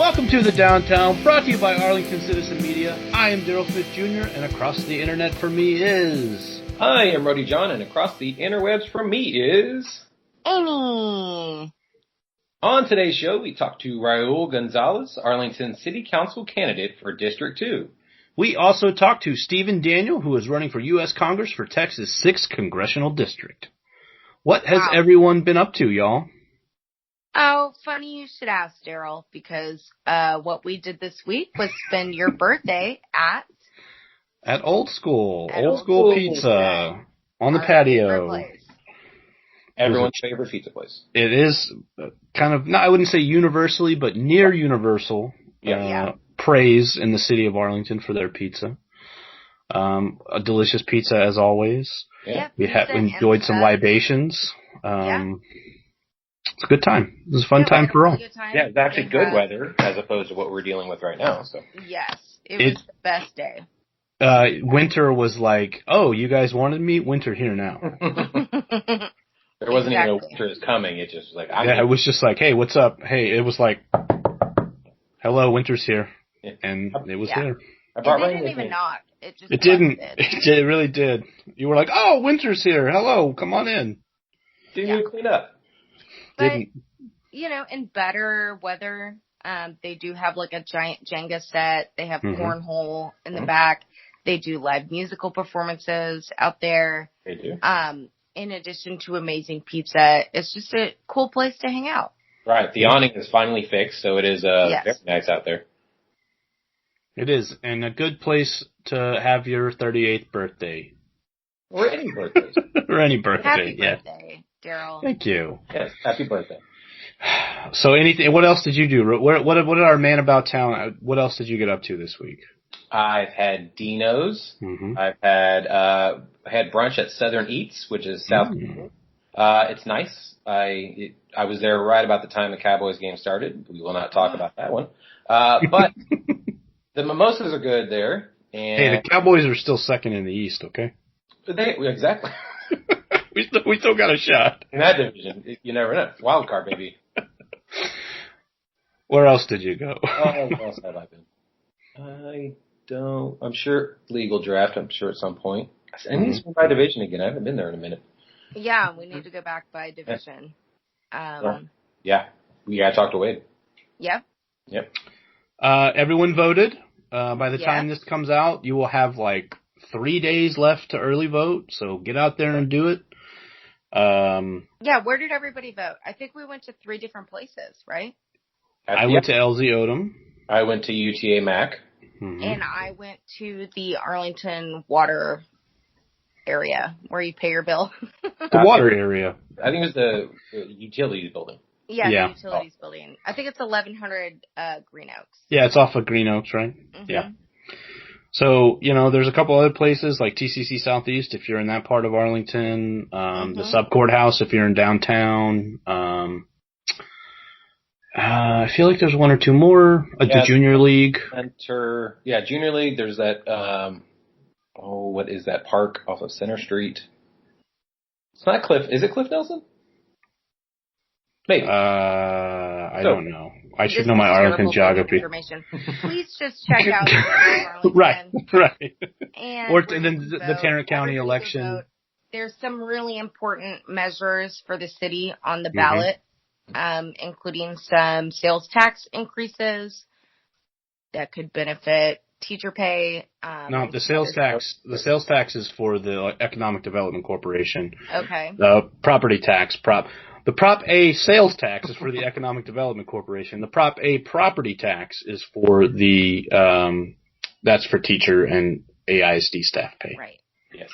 Welcome to the Downtown, brought to you by Arlington Citizen Media. I am Daryl Fitz Jr., and across the internet for me is... I am Rody John, and across the interwebs from me is... Amy. On today's show, we talk to Raul Gonzalez, Arlington City Council candidate for District 2. We also talk to Stephen Daniel, who is running for U.S. Congress for Texas' 6th Congressional District. What has everyone been up to, y'all? Oh, funny you should ask, Daryl, because what we did this week was spend your birthday at Old School. Old School Pizza on the patio. Everyone's favorite pizza place. It is kind of, I wouldn't say universally, but near universal praise in the city of Arlington for their pizza. A delicious pizza as always. Yeah. We enjoyed some libations. It's a good time. It was a fun time for all. Yeah, it's actually good weather as opposed to what we're dealing with right now. So yes, it was the best day. Winter was like, oh, you guys wanted me? Winter here now. There wasn't even a winter is coming. It just was like, it was just like, hey, what's up? Hey, it was like, hello, winter's here. Yeah. And it was here. It didn't even knock. It didn't. It really did. You were like, oh, winter's here. Hello, come on in. Didn't even clean up. But, in better weather, they do have like a giant Jenga set. They have cornhole in the back. They do live musical performances out there. They do. In addition to amazing pizza, it's just a cool place to hang out. Right. The awning is finally fixed, so it is very nice out there. It is, and a good place to have your 38th birthday. Or any birthday. Or any birthday, Happy birthday, Daryl. Thank you. Yes, happy birthday. So what else did you do? What did our man about town, what else did you get up to this week? I've had Dino's. Mm-hmm. I've had brunch at Southern Eats, which is south. It's nice. I was there right about the time the Cowboys game started. We will not talk about that one. But the mimosas are good there. And hey, the Cowboys are still second in the East, okay? Exactly. we still got a shot. In that division, you never know. Wild card, baby. Where else did you go? Where else have I been? I'm sure legal draft, I'm sure at some point. I need to go by division again. I haven't been there in a minute. Yeah, we need to go back by division. Yeah, we gotta talk to Wade. Yep. Everyone voted. By the time this comes out, you will have like 3 days left to early vote, so get out there and do it. Where did everybody vote? I think we went to 3 different places, right? I went to LZ Odom. I went to UTA Mac. Mm-hmm. And I went to the Arlington water area where you pay your bill. The water area. I think it was the utilities building. Yeah, the utilities building. I think it's 1100 Green Oaks. Yeah, it's off of Green Oaks, right? Mm-hmm. Yeah. So, there's a couple other places like TCC Southeast if you're in that part of Arlington, the Sub Courthouse if you're in downtown. I feel like there's 1 or 2 more. The Junior League. Junior League. There's that, what is that park off of Center Street? It's not Cliff. Is it Cliff Nelson? Maybe. I don't know. I should know my Arlington geography. Please just check out Arlington. Right. And then the Tarrant County election. There's some really important measures for the city on the ballot, including some sales tax increases that could benefit teacher pay. No, the sales tax is for the Economic Development Corporation. Okay. The property tax the Prop A sales tax is for the Economic Development Corporation. The Prop A property tax is for that's for teacher and AISD staff pay. Right. Yes.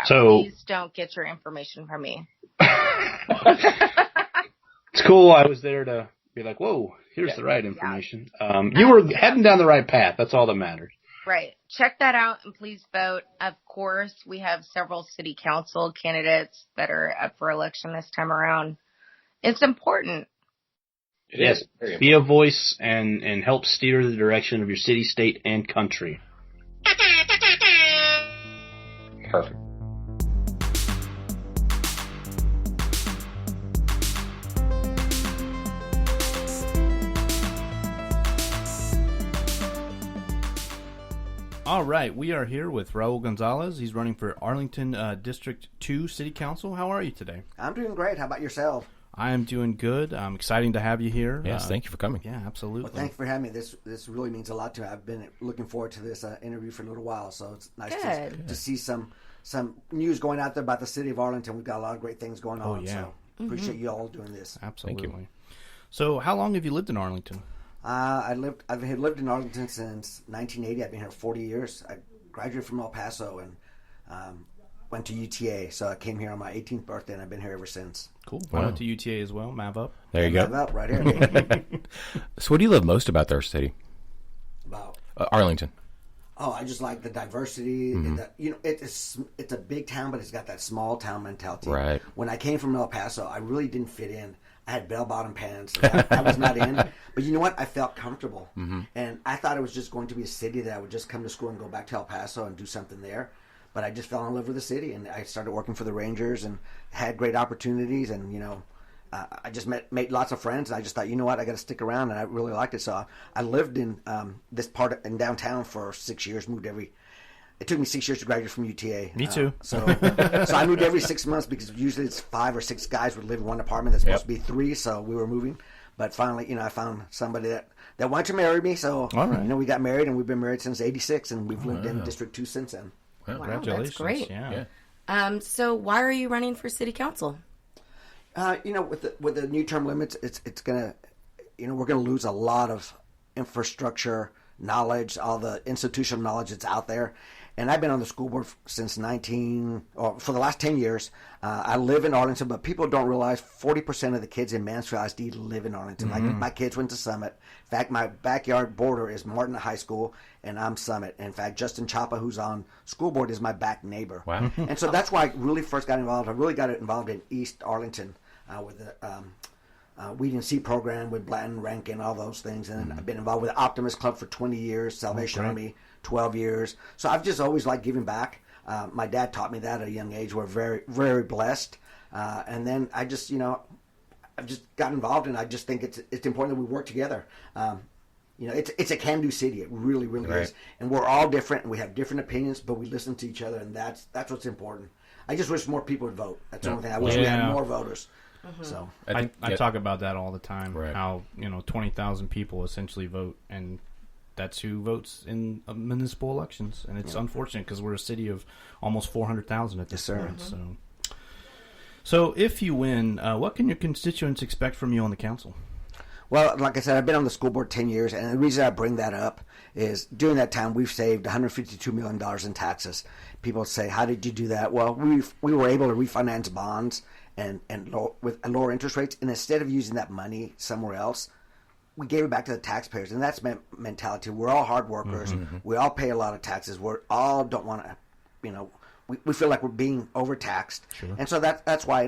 So please don't get your information from me. It's cool. I was there to be like, whoa, here's the right information. You were heading down the right path. That's all that matters. Right. Check that out and please vote. Of course, we have several city council candidates that are up for election this time around. It's important. It is. Be a voice and help steer the direction of your city, state, and country. Perfect. All right, we are here with Raul Gonzalez. He's running for Arlington District 2 City Council. How are you today? I'm doing great. How about yourself? I am doing good. Exciting to have you here. Yes, thank you for coming. Yeah, absolutely. Well, thank you for having me. This really means a lot to me. I've been looking forward to this interview for a little while, so it's nice to see some news going out there about the city of Arlington. We've got a lot of great things going on. Yeah. So appreciate you all doing this. Absolutely. Thank you. So, how long have you lived in Arlington? I've lived in Arlington since 1980. I've been here 40 years. I graduated from El Paso and went to UTA. So I came here on my 18th birthday, and I've been here ever since. Cool. Wow. I went to UTA as well. Mav up. There you go. Mav up right here. So what do you love most about our city? About Arlington. Oh, I just like the diversity. It's a big town, but it's got that small town mentality. Right. When I came from El Paso, I really didn't fit in. I had bell-bottom pants. I was not in. But you know what? I felt comfortable. And I thought it was just going to be a city that I would just come to school and go back to El Paso and do something there. But I just fell in love with the city, and I started working for the Rangers and had great opportunities. And, I just made lots of friends. And I just thought, you know what? I got to stick around, and I really liked it. So I lived in this part in downtown for 6 years, It took me 6 years to graduate from UTA. Me too. So I moved every 6 months because usually it's 5 or 6 guys would live in one apartment. That's supposed to be 3, so we were moving. But finally, I found somebody that wanted to marry me. So, we got married, and we've been married since '86, and we've lived in District 2 since then. Well, wow, congratulations. that's great. Yeah. So why are you running for city council? With the new term limits, it's gonna, we're gonna lose a lot of infrastructure knowledge, all the institutional knowledge that's out there. And I've been on the school board since for the last 10 years. I live in Arlington, but people don't realize 40% of the kids in Mansfield ISD live in Arlington. Like my kids went to Summit. In fact, my backyard border is Martin High School, and I'm Summit. In fact, Justin Chapa, who's on school board, is my back neighbor. Wow. And so that's why I really first got involved. I really got involved in East Arlington with the Weed and Seed program with Blanton, Rankin, all those things. And then I've been involved with the Optimist Club for 20 years, Salvation Army 12 years. So I've just always liked giving back. My dad taught me that at a young age. We're very, very blessed. And then I just, I've just got involved, and I just think it's important that we work together. It's a can-do city. It really, really is. And we're all different, and we have different opinions, but we listen to each other, and that's what's important. I just wish more people would vote. That's the only thing. I wish we had more voters. So I talk about that all the time. Right. How 20,000 people essentially vote, and that's who votes in municipal elections. And it's unfortunate because we're a city of almost 400,000 at this point. So if you win, what can your constituents expect from you on the council? Well, like I said, I've been on the school board 10 years, and the reason I bring that up is during that time we've saved $152 million in taxes. People say, how did you do that? Well, we were able to refinance bonds and with lower interest rates, and instead of using that money somewhere else, we gave it back to the taxpayers. And that's mentality. We're all hard workers. We all pay a lot of taxes. We all don't want to, we feel like we're being overtaxed. Sure. And so that's why.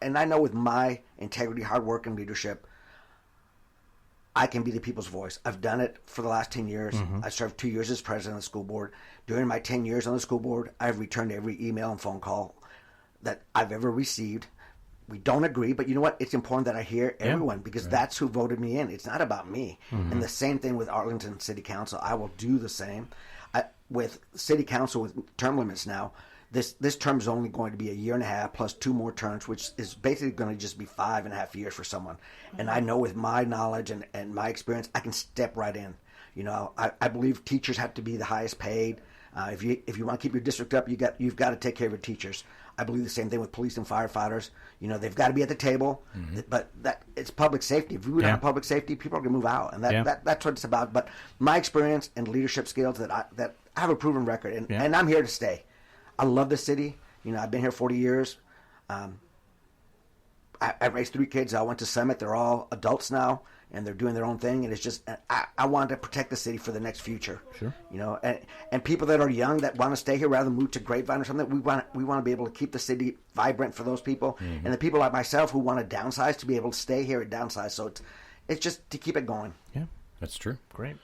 And I know with my integrity, hard work, and leadership, I can be the people's voice. I've done it for the last 10 years. I served 2 years as president of the school board. During my 10 years on the school board, I've returned every email and phone call that I've ever received. We don't agree, but you know what? It's important that I hear everyone because that's who voted me in. It's not about me. And the same thing with Arlington City Council. I will do the same. With City Council with term limits now, this term is only going to be a year and a half plus 2 more terms, which is basically going to just be 5.5 years for someone. And I know with my knowledge and my experience, I can step right in. I believe teachers have to be the highest paid. If you want to keep your district up, you've got to take care of your teachers. I believe the same thing with police and firefighters. They've got to be at the table, but it's public safety. If we don't have public safety, people are going to move out, and that's what it's about. But my experience and leadership skills that I have a proven record, and I'm here to stay. I love the city. I've been here 40 years. I raised 3 kids. I went to Summit. They're all adults now, and they're doing their own thing. And it's just I want to protect the city for the next future. Sure. And people that are young that want to stay here rather than move to Grapevine or something. We want to be able to keep the city vibrant for those people, and the people like myself who want to downsize to be able to stay here and downsize. So it's just to keep it going. Yeah, that's true. Great.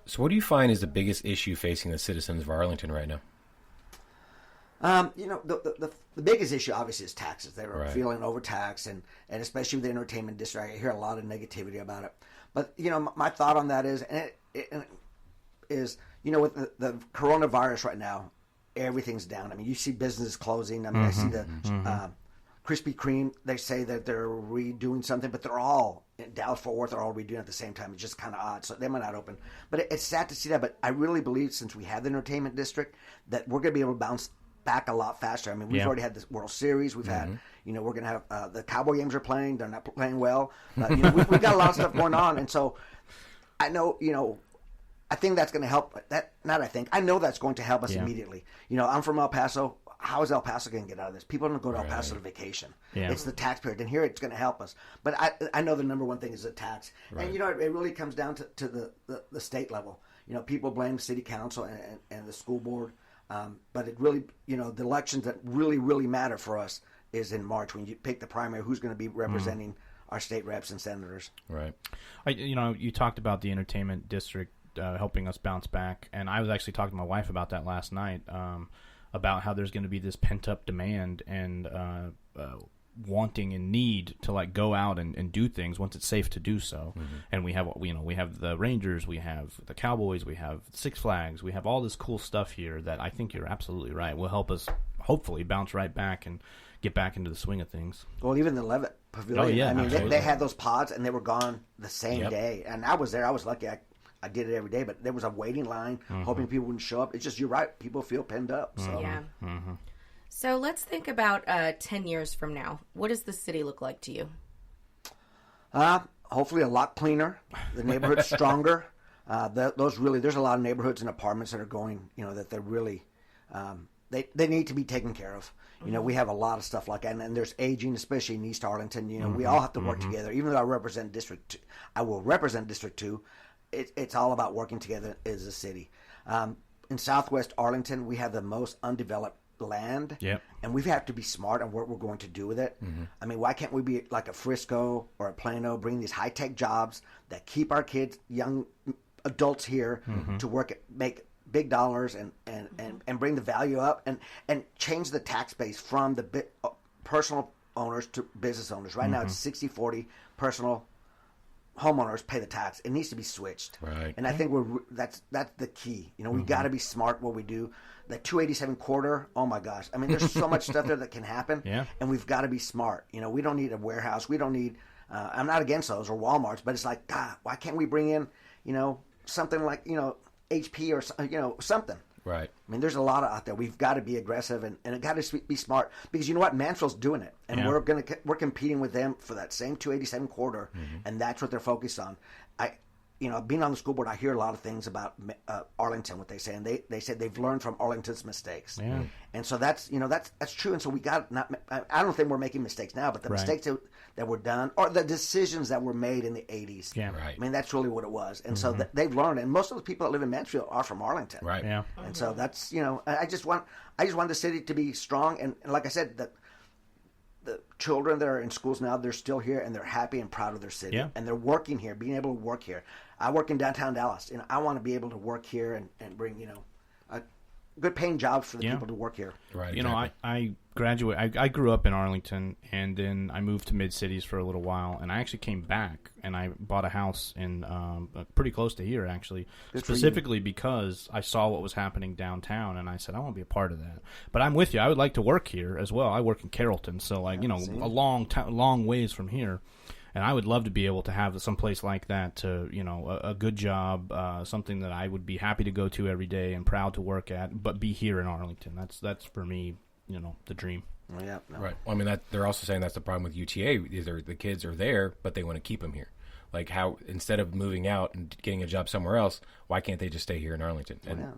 So what do you find is the biggest issue facing the citizens of Arlington right now? The biggest issue obviously is taxes. They're feeling overtaxed, and especially with the entertainment district, I hear a lot of negativity about it. But my thought on that is, with the coronavirus right now, everything's down. I mean, you see businesses closing. I mean, I see the Krispy Kreme. They say that they're redoing something, but they're all in Dallas-Fort Worth. They're all redoing at the same time. It's just kind of odd. So they might not open. But it's sad to see that. But I really believe since we have the entertainment district that we're going to be able to bounce back a lot faster. I mean, we've already had the World Series. We've had, we're going to have the Cowboy games are playing. They're not playing well. We've got a lot of stuff going on. And so I know, I think that's going to help. I know that's going to help us immediately. I'm from El Paso. How is El Paso going to get out of this? People don't go to El Paso to vacation. Yeah. It's the taxpayer. And here it's going to help us. But I know the number one thing is the tax. Right. And, it really comes down to the state level. People blame city council and the school board. But it really, the elections that really, really matter for us is in March when you pick the primary, who's going to be representing our state reps and senators. Right. You talked about the entertainment district helping us bounce back. And I was actually talking to my wife about that last night. About how there's going to be this pent-up demand and wanting and need to go out and do things once it's safe to do so. And we have the Rangers, we have the Cowboys, we have Six Flags, we have all this cool stuff here that I think you're absolutely right will help us hopefully bounce right back and get back into the swing of things. Well, even the Levitt Pavilion. Oh, yeah, I mean, they had those pods and they were gone the same day. And I was there. I was lucky. I did it every day, but there was a waiting line, hoping people wouldn't show up. It's just, you're right, people feel penned up. So. Yeah. So let's think about 10 years from now. What does the city look like to you? Hopefully a lot cleaner, the neighborhood's stronger. There's a lot of neighborhoods and apartments that are going, that they're really, they need to be taken care of. We have a lot of stuff like that, and there's aging, especially in East Arlington. We all have to work together. Even though I will represent District 2, it's all about working together as a city. In Southwest Arlington, we have the most undeveloped land, and we have to be smart on what we're going to do with it. I mean, why can't we be like a Frisco or a Plano, bring these high-tech jobs that keep our kids, young adults here to work, make big dollars and bring the value up and change the tax base from the personal owners to business owners. Right now, it's 60-40 personal homeowners pay the tax. It needs to be switched, right? And I think that's the key. We got to be smart what we do. The 287 corridor, oh my gosh! I mean, there's so much stuff there that can happen, and we've got to be smart. We don't need a warehouse. We don't need. I'm not against those or Walmarts, but it's like, God, why can't we bring in, something like HP or something. Right. I mean, there's a lot out there. We've got to be aggressive and it got to be smart because you know what? Mansfield's doing it, and we're competing with them for that same 287 corridor, and that's what they're focused on. Being on the school board, I hear a lot of things about Arlington, what they say, and they said they've learned from Arlington's mistakes, and so that's true. And so we got not. I don't think we're making mistakes now, but the mistakes that were done or the decisions that were made in the 80s. Yeah, right. I mean, that's really what it was, and so they've learned. And most of the people that live in Mansfield are from Arlington, right? Yeah, and so that's I just want the city to be strong, and like I said, that the children that are in schools now, they're still here and they're happy and proud of their city, and they're working here, being able to work here. I work in downtown Dallas, I want to be able to work here and bring good paying jobs for the people to work here. Right. I graduated. I grew up in Arlington, and then I moved to mid cities for a little while, and I actually came back and I bought a house in pretty close to here, actually, specifically because I saw what was happening downtown, and I said I want to be a part of that. But I'm with you. I would like to work here as well. I work in Carrollton, so a long ways from here. And I would love to be able to have some place like that to, a good job, something that I would be happy to go to every day and proud to work at, but be here in Arlington. That's for me, the dream. Yeah. No. Right. Well, I mean, they're also saying that's the problem with UTA. Either the kids are there, but they want to keep them here. Like how instead of moving out and getting a job somewhere else, why can't they just stay here in Arlington? And,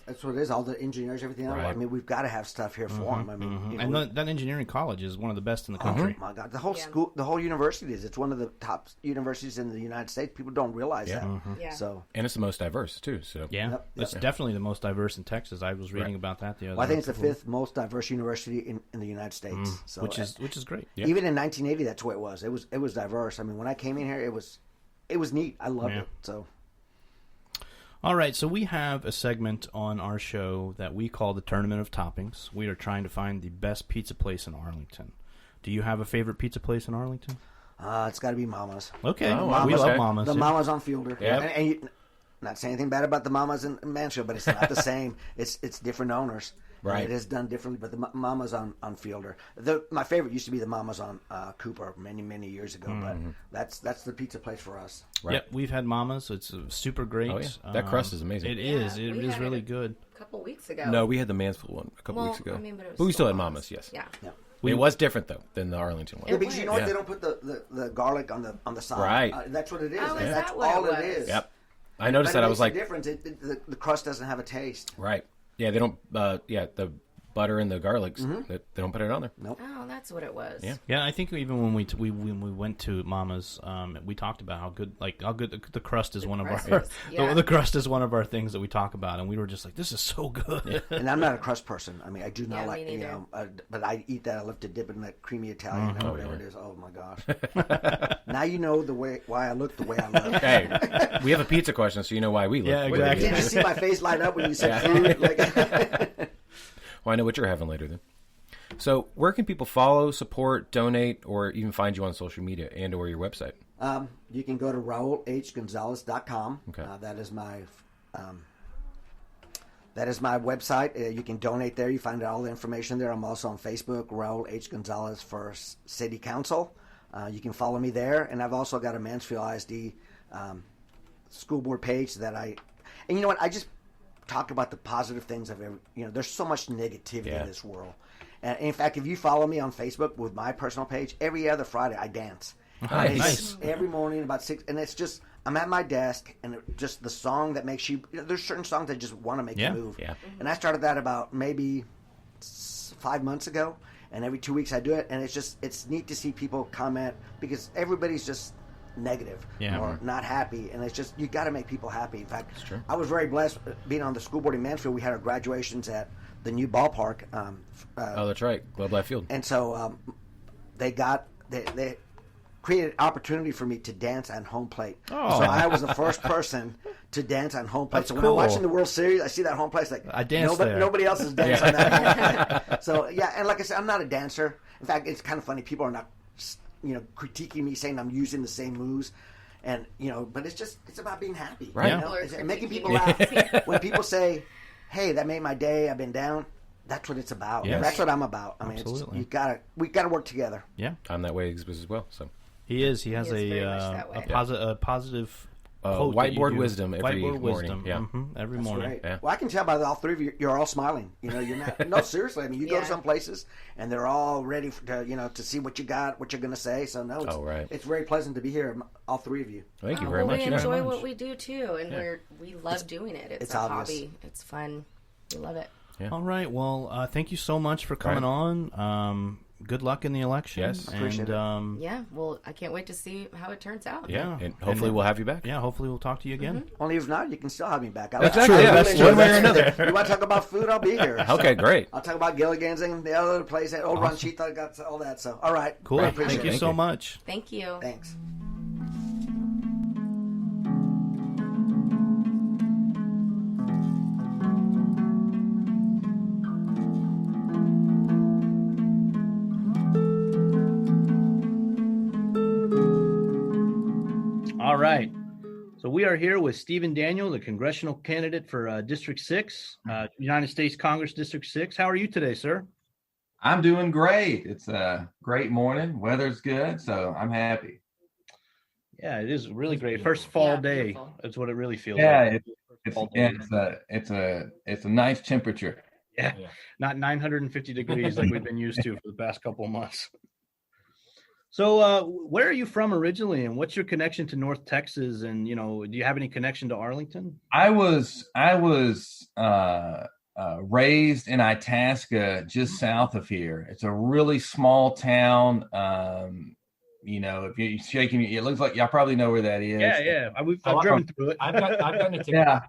that's what it is. All the engineers, everything else. I mean, we've got to have stuff here for them. I mean, and that engineering college is one of the best in the country. Oh my God, the whole school, the whole university is. It's one of the top universities in the United States. People don't realize that. So, and it's the most diverse too. So it's definitely the most diverse in Texas. I was reading about that the other day. I think it's the fifth most diverse university in the United States. So, which is great. Yeah. Even in 1980, that's what it was. It was diverse. I mean, when I came in here, it was neat. I loved it. So, all right. So we have a segment on our show that we call the Tournament of Toppings. We are trying to find the best pizza place in Arlington. Do you have a favorite pizza place in Arlington? It's got to be Mama's. Okay, we love Mama's. The Mama's on Fielder. Yeah. And not saying anything bad about the Mamas in Mansfield, but it's not the same. It's different owners. Right. It is done differently, but the Mamas on Fielder. My favorite used to be the Mamas on Cooper many years ago, but that's the pizza place for us. Right. Yep, we've had Mamas. It's super great. Oh, yeah. That crust is amazing. It is. It is really good. A couple weeks ago. No, we had the Mansfield one a couple weeks ago. I mean, but we still had Mamas, yes. Yeah. It was different, though, than the Arlington one. Yeah, because you know what? They don't put the garlic on the side. Right. That's what it is. Oh, is That's that what all it it was? is. Yep. I noticed that. I was like, difference. The crust doesn't have a taste. right. Yeah, they don't, the butter and the garlics, they don't put it on there. Nope. Oh, that's what it was. Yeah. Yeah, I think even when we went to Mama's, we talked about how good the crust is one of our the crust is one of our things that we talk about, and we were just like, this is so good. And I'm not a crust person. I mean, I do not me neither. but I eat that. I love to dip it in that creamy Italian or whatever it is. Oh my gosh! Now you know why I look the way I look. Hey, we have a pizza question, so you know why we look. Yeah, exactly. Did you see my face light up when you said food? Like, Well, I know what you're having later then. So where can people follow, support, donate, or even find you on social media and or your website? you can go to raulhgonzalez.com. Okay. That is my website. You can donate there. You find all the information there. I'm also on Facebook, Raul H. Gonzalez for City Council. You can follow me there. And I've also got a Mansfield ISD school board page and you know what? I just talk about the positive things of there's so much negativity in this world. And in fact, if you follow me on Facebook with my personal page, every other Friday I dance. Nice. Every morning about 6, and it's just I'm at my desk, and just the song that makes you. There's certain songs that just want to make you move. Yeah. And I started that about maybe 5 months ago, and every 2 weeks I do it, and it's neat to see people comment because everybody's just negative or not happy, and it's just you got to make people happy. In fact, I was very blessed being on the school board in Mansfield. We had our graduations at the new ballpark. That's right, Globe Life Field. And so they created opportunity for me to dance on home plate. Oh. So I was the first person to dance on home plate. That's so when cool. I'm watching the World Series, I see that home plate. It's like I danced there. Nobody else is dancing on that home plate. So yeah, and like I said, I'm not a dancer. In fact, it's kind of funny. People are not, critiquing me, saying I'm using the same moves, and but it's about being happy, right? It's making people laugh. When people say, "Hey, that made my day. I've been down." That's what it's about. Yes. That's what I'm about. I mean, Absolutely. we gotta work together. Yeah, I'm that way as well. So he is. He has very much that way. a positive quote that you whiteboard do. wisdom every Whiteboard morning. wisdom. Yeah. Every That's morning. right. Yeah. Well, I can tell by all three of you, you're all smiling. You're not. No, seriously. I mean, you go to some places and they're all ready to see what you got, what you're going to say. So no, it's very pleasant to be here, all three of you. Thank you very much. We enjoy what we do too, and we love doing it. It's a obvious. hobby. It's fun. We love it. Yeah. All right. Well, thank you so much for coming on. Good luck in the election. Yes. Appreciate it. Yeah. Well, I can't wait to see how it turns out. Yeah. And hopefully we'll have you back. Yeah. Hopefully we'll talk to you again. Only if not, you can still have me back. That's true. That's one way or another. You want to talk about food? I'll be here. Okay, great. I'll talk about Gilligan's and the other place. Old Ranchita got all that. So all right. Cool. I appreciate Thank you it. so much. Thank you. Thanks. All right. So we are here with Stephen Daniel, the congressional candidate for District 6, United States Congress District 6. How are you today, sir? I'm doing great. It's a great morning. Weather's good, so I'm happy. Yeah, it is really great. First fall day. Beautiful. That's what it really feels Yeah, like. it's a nice temperature. Yeah, not 950 degrees like we've been used to for the past couple of months. So where are you from originally, and what's your connection to North Texas? And, do you have any connection to Arlington? I was raised in Itasca, just south of here. It's a really small town. If you're shaking, it looks like y'all probably know where that is. Yeah. I've driven through it. I've gotten a ticket.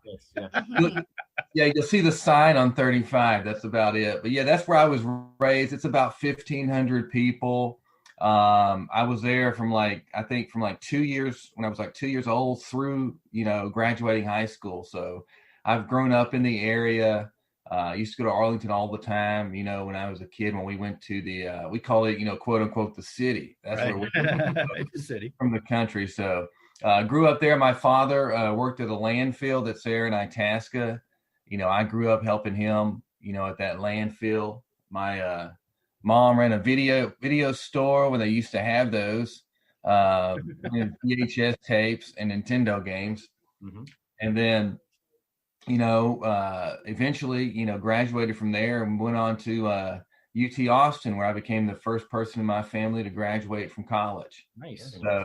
Yeah, you'll see the sign on 35. That's about it. But yeah, that's where I was raised. It's about 1,500 people. I was there from 2 years, when I was 2 years old through, graduating high school. So I've grown up in the area. I used to go to Arlington all the time, when I was a kid, when we went to we call it, quote unquote, the city. That's right. Where we're the city from the country. So Grew up there. My father worked at a landfill that's there in Itasca. I grew up helping him, at that landfill. My mom ran a video store where they used to have those VHS tapes and Nintendo games. Mm-hmm. And then, eventually, graduated from there and went on to UT Austin, where I became the first person in my family to graduate from college. Nice. So,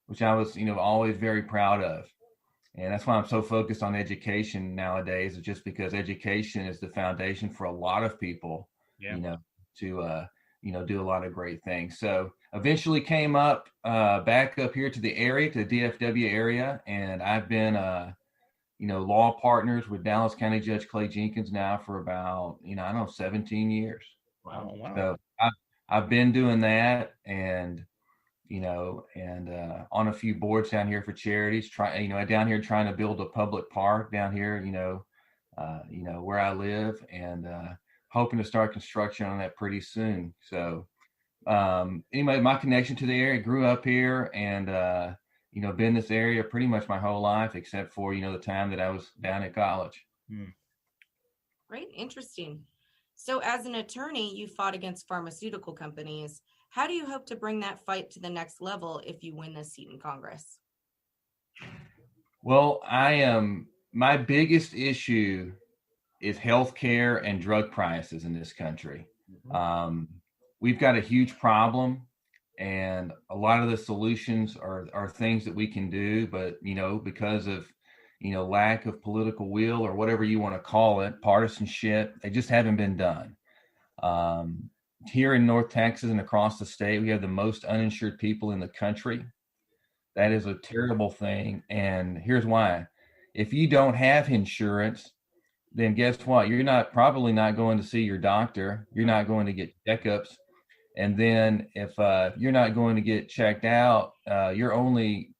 which I was, always very proud of. And that's why I'm so focused on education nowadays, just because education is the foundation for a lot of people, to, do a lot of great things. So eventually came back up here to the area, to the DFW area. And I've been, law partners with Dallas County Judge Clay Jenkins now for about, 17 years. Wow. So I've been doing that, and on a few boards down here for charities, down here trying to build a public park down here, where I live, and hoping to start construction on that pretty soon. So anyway, my connection to the area, grew up here, and been in this area pretty much my whole life, except for, the time that I was down at college. Great. Interesting. So as an attorney, you fought against pharmaceutical companies. How do you hope to bring that fight to the next level if you win this seat in Congress? Well, my biggest issue is healthcare and drug prices in this country. We've got a huge problem, and a lot of the solutions are things that we can do, but, because of, lack of political will, or whatever you want to call it, partisanship, they just haven't been done. Here in North Texas and across the state, we have the most uninsured people in the country. That is a terrible thing. And here's why. If you don't have insurance, then guess what? You're probably not going to see your doctor. You're not going to get checkups. And then if you're not going to get checked out, you're only,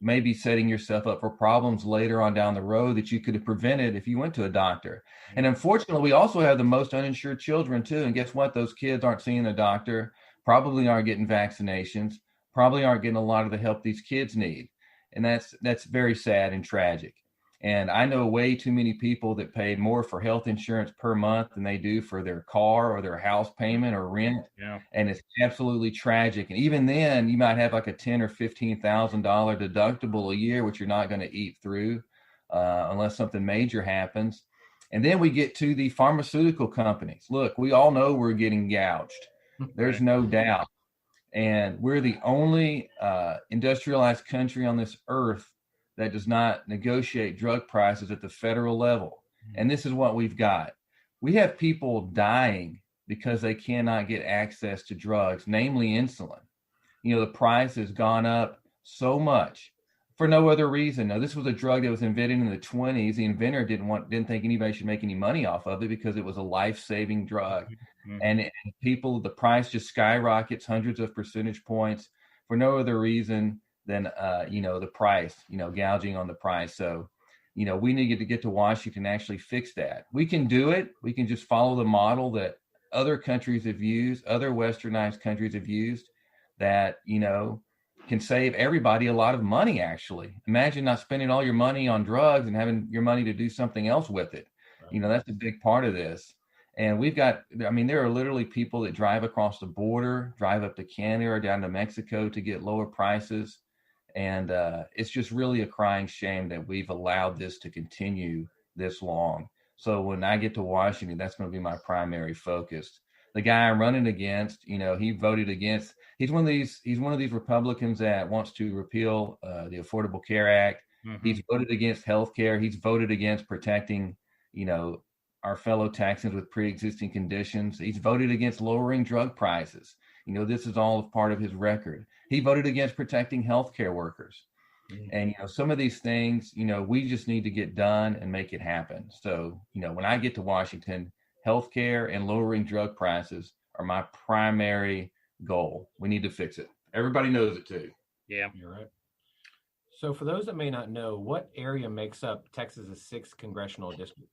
maybe setting yourself up for problems later on down the road that you could have prevented if you went to a doctor. And unfortunately, we also have the most uninsured children too. And guess what? Those kids aren't seeing a doctor, probably aren't getting vaccinations, probably aren't getting a lot of the help these kids need. And that's very sad and tragic. And I know way too many people that pay more for health insurance per month than they do for their car or their house payment or rent. Yeah. And it's absolutely tragic. And even then, you might have like a $10,000 or $15,000 deductible a year, which you're not going to eat through unless something major happens. And then we get to the pharmaceutical companies. Look, we all know we're getting gouged. There's no doubt. And we're the only industrialized country on this earth that does not negotiate drug prices at the federal level. And this is what we've got. We have people dying because they cannot get access to drugs, namely insulin. The price has gone up so much for no other reason. Now, this was a drug that was invented in the 1920s. The inventor didn't think anybody should make any money off of it because it was a life-saving drug. And the price just skyrockets hundreds of percentage points for no other reason than, the price, gouging on the price. So, we need to get to Washington and actually fix that. We can do it. We can just follow the model that other countries have used, other westernized countries have used that, can save everybody a lot of money, actually. Imagine not spending all your money on drugs and having your money to do something else with it. Right. That's a big part of this. And there are literally people that drive across the border, drive up to Canada or down to Mexico to get lower prices. And it's just really a crying shame that we've allowed this to continue this long. So when I get to Washington, that's going to be my primary focus. The guy I'm running against, he voted against. He's one of these Republicans that wants to repeal the Affordable Care Act. Mm-hmm. He's voted against health care. He's voted against protecting, our fellow Texans with pre-existing conditions. He's voted against lowering drug prices. This is all part of his record. He voted against protecting healthcare workers. Mm-hmm. And, some of these things, we just need to get done and make it happen. So, when I get to Washington, healthcare and lowering drug prices are my primary goal. We need to fix it. Everybody knows it too. Yeah, you're right. So for those that may not know, what area makes up Texas's 6th congressional district?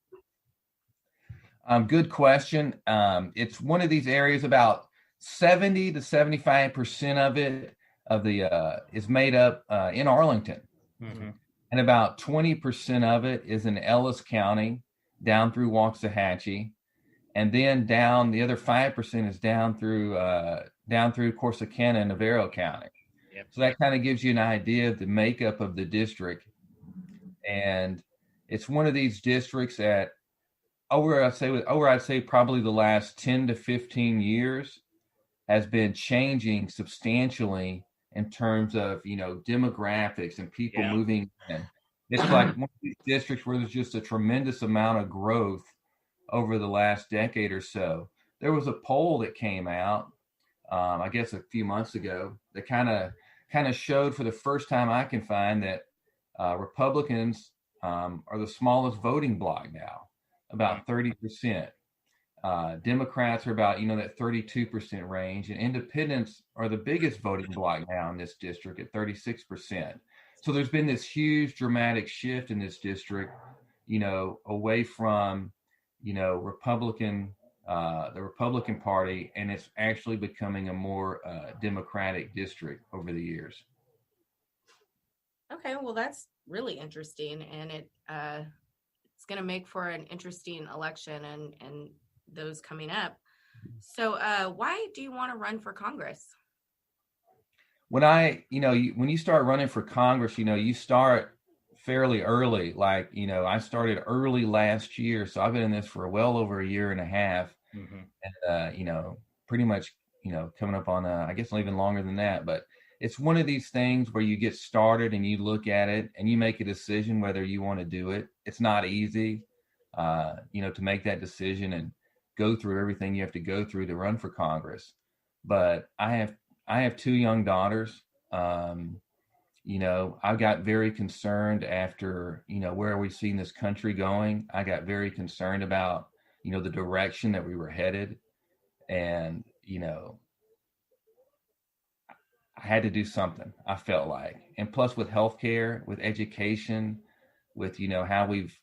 Good question. It's one of these areas, about 70 to 75% of it is made up in Arlington. Mm-hmm. And about 20% of it is in Ellis County, down through Waxahachie, and then down the other 5% is down through Corsicana and Navarro County. Yep. So that kind of gives you an idea of the makeup of the district. And it's one of these districts that I'd say probably the last 10 to 15 years has been changing substantially in terms of, demographics and people moving in. It's like one of these districts where there's just a tremendous amount of growth over the last decade or so. There was a poll that came out, I guess a few months ago, that kind of showed for the first time I can find that Republicans are the smallest voting bloc now, about 30%. Democrats are about, that 32% range, and independents are the biggest voting bloc now in this district at 36%. So there's been this huge dramatic shift in this district, away from, the Republican Party, and it's actually becoming a more Democratic district over the years. Okay, well, that's really interesting, and it's going to make for an interesting election and those coming up. So why do you want to run for Congress? When when you start running for Congress, you start fairly early. Like, I started early last year, so I've been in this for well over a year and a half. Mm-hmm. And, pretty much, coming up on, I guess even longer than that, but it's one of these things where you get started and you look at it and you make a decision whether you want to do it. It's not easy, to make that decision and go through everything you have to go through to run for Congress. But I have two young daughters. I got very concerned after, where are we seeing this country going? I got very concerned about, the direction that we were headed. And, I had to do something, I felt like. And plus with healthcare, with education, with, how we've,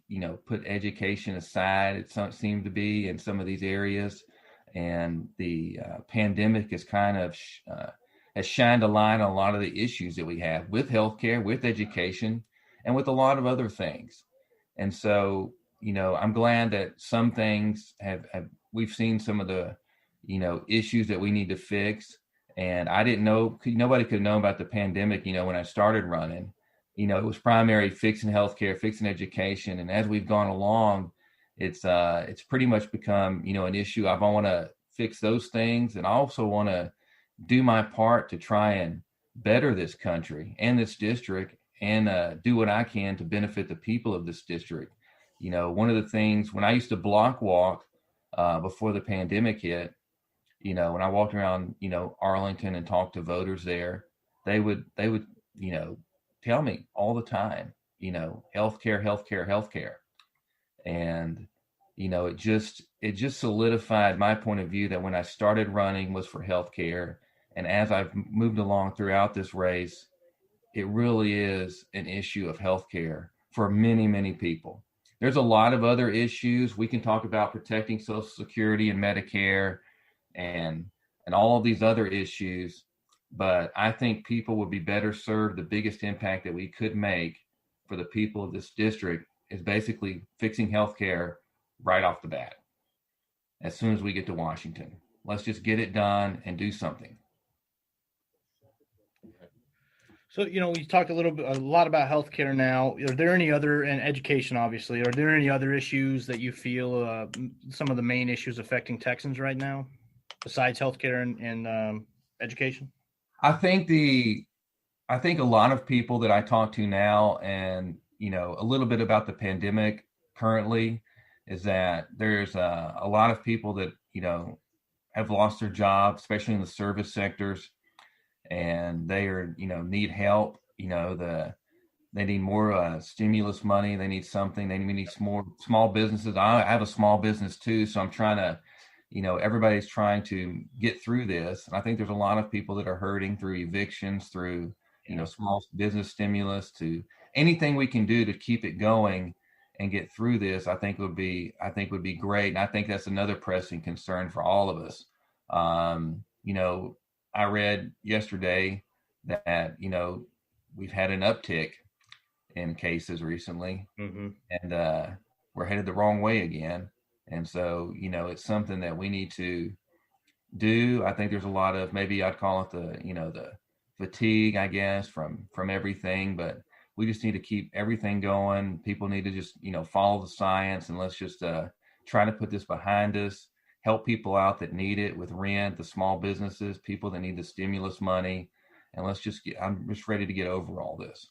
put education aside, it seemed to be in some of these areas. And the pandemic has kind of has shined a light on a lot of the issues that we have with healthcare, with education, and with a lot of other things. And so, I'm glad that some things we've seen some of the, issues that we need to fix. And I didn't know, nobody could know about the pandemic, when I started running. It was primary fixing healthcare, fixing education. And as we've gone along, it's pretty much become, an issue. I want to fix those things. And I also want to do my part to try and better this country and this district and do what I can to benefit the people of this district. One of the things when I used to block walk before the pandemic hit, when I walked around, Arlington and talked to voters there, they would, tell me all the time, healthcare. And, it just solidified my point of view that when I started running was for healthcare. And as I've moved along throughout this race, it really is an issue of healthcare for many, many people. There's a lot of other issues. We can talk about protecting Social Security and Medicare and all of these other issues. But I think people would be better served. The biggest impact that we could make for the people of this district is basically fixing healthcare right off the bat. As soon as we get to Washington, let's just get it done and do something. So, we talked a lot about healthcare now. Are there any other, and education, obviously, are there any other issues that you feel some of the main issues affecting Texans right now besides healthcare and education? I think a lot of people that I talk to now and, a little bit about the pandemic currently is that there's a lot of people that, have lost their jobs, especially in the service sectors. And they are, need help, they need more stimulus money. They need something. They need more small businesses. I have a small business too. So I'm trying to, everybody's trying to get through this. And I think there's a lot of people that are hurting through evictions, through, small business stimulus, to anything we can do to keep it going and get through this, I think would be great. And I think that's another pressing concern for all of us. I read yesterday that, we've had an uptick in cases recently, and we're headed the wrong way again. And so, it's something that we need to do. I think there's a lot of, maybe I'd call it the fatigue, I guess, from everything, but we just need to keep everything going. People need to just, follow the science, and let's just try to put this behind us, help people out that need it with rent, the small businesses, people that need the stimulus money. And I'm just ready to get over all this.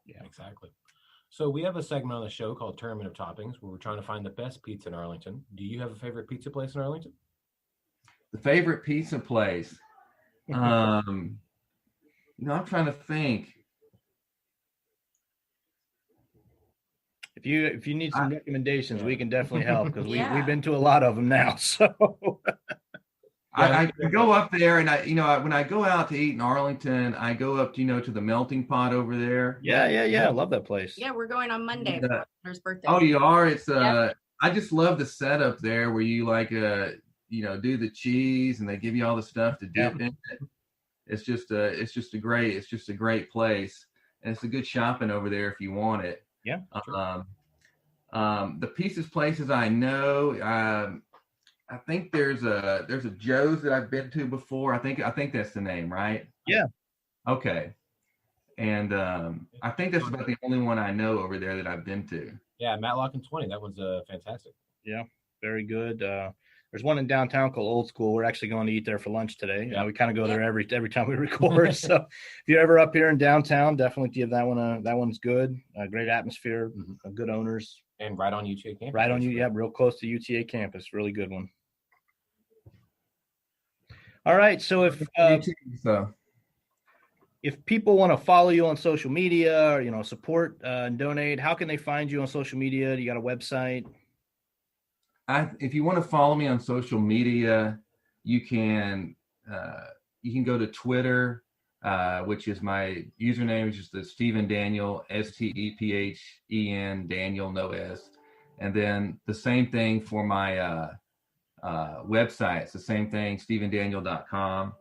Yeah, exactly. So we have a segment on the show called Tournament of Toppings, where we're trying to find the best pizza in Arlington. Do you have a favorite pizza place in Arlington? The favorite pizza place? I'm trying to think. If you need some recommendations, we can definitely help, because we've been to a lot of them now. So I go up there, and when I go out to eat in Arlington, I go up to the Melting Pot over there. Yeah. I love that place. Yeah, we're going on Monday for his birthday. Oh, you are? It's I just love the setup there where you do the cheese, and they give you all the stuff to dip in it. It's just a great place, and it's a good shopping over there if you want it. Yeah. Sure. The places I know, I think there's a Joe's that I've been to before. I think that's the name, right? Yeah. Okay. And I think that's about the only one I know over there that I've been to. Yeah, Matlock and 20. That one's fantastic. Yeah, very good. There's one in downtown called Old School. We're actually going to eat there for lunch today. We kind of go there every time we record. So if you're ever up here in downtown, definitely give that one that one's good. Great atmosphere, good owners, and right on UTA campus. Right on real close to UTA campus. Really good one. All right, so if people want to follow you on social media, or support and donate, how can they find you on social media? Do you got a website? If you want to follow me on social media, you can go to Twitter, which is my username, which is the Stephen Daniel, STEPHEN Daniel, no S. And then the same thing for my website. It's the same thing, StephenDaniel.com.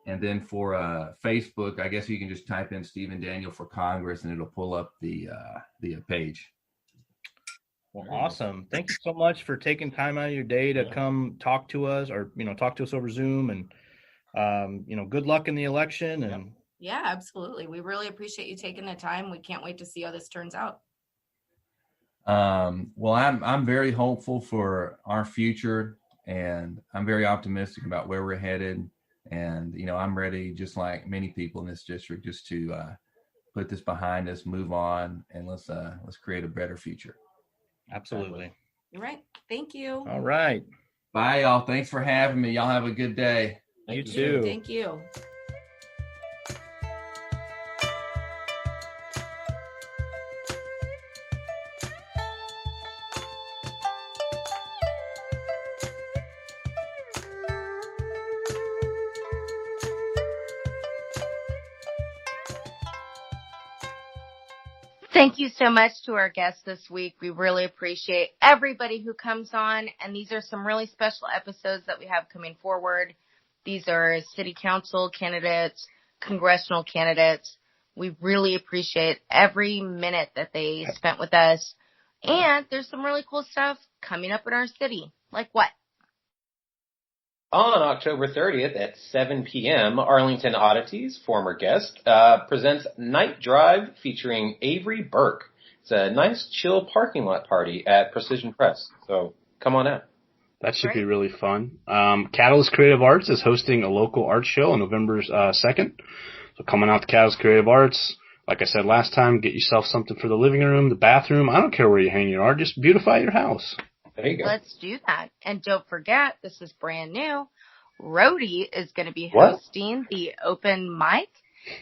And then for Facebook, I guess you can just type in Stephen Daniel for Congress, and it'll pull up the page. Well, awesome. Thank you so much for taking time out of your day to come talk to us, or, talk to us over Zoom, and, good luck in the election. And yeah, absolutely. We really appreciate you taking the time. We can't wait to see how this turns out. Well, I'm very hopeful for our future, and I'm very optimistic about where we're headed. And, I'm ready, just like many people in this district, just to put this behind us, move on, and let's create a better future. Absolutely. You're right. Thank you. All right. Bye, y'all. Thanks for having me. Y'all have a good day. You too. Thank you. Thank you so much to our guests this week. We really appreciate everybody who comes on, and these are some really special episodes that we have coming forward. These are city council candidates, congressional candidates. We really appreciate every minute that they spent with us. And there's some really cool stuff coming up in our city. Like what? On October 30th at 7 p.m., Arlington Oddities, former guest, presents Night Drive featuring Avery Burke. It's a nice, chill parking lot party at Precision Press. So come on out. That should be really fun. Catalyst Creative Arts is hosting a local art show on November 2nd. So coming out to Catalyst Creative Arts, like I said last time, get yourself something for the living room, the bathroom. I don't care where you hang your art. Just beautify your house. There you go. Let's do that. And don't forget, this is brand new. Rhodey is going to be hosting the open mic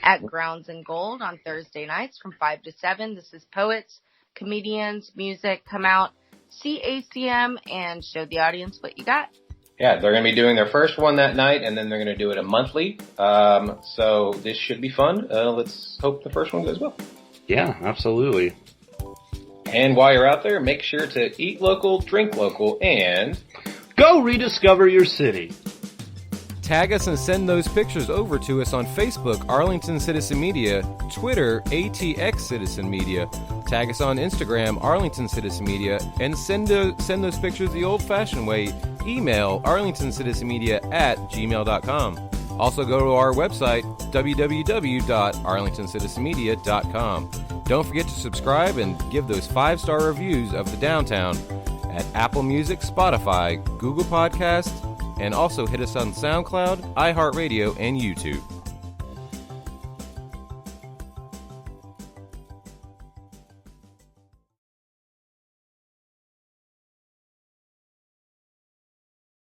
at Grounds and Gold on Thursday nights from 5 to 7. This is poets, comedians, music. Come out, see ACM, and show the audience what you got. Yeah, they're going to be doing their first one that night, and then they're going to do it a monthly. So this should be fun. Let's hope the first one goes well. Yeah, absolutely. And while you're out there, make sure to eat local, drink local, and go rediscover your city. Tag us and send those pictures over to us on Facebook, Arlington Citizen Media, Twitter, ATX Citizen Media. Tag us on Instagram, Arlington Citizen Media, and send those pictures the old-fashioned way. Email arlingtoncitizenmedia@gmail.com. Also go to our website, www.arlingtoncitizenmedia.com. Don't forget to subscribe and give those 5-star reviews of the downtown at Apple Music, Spotify, Google Podcasts, and also hit us on SoundCloud, iHeartRadio, and YouTube.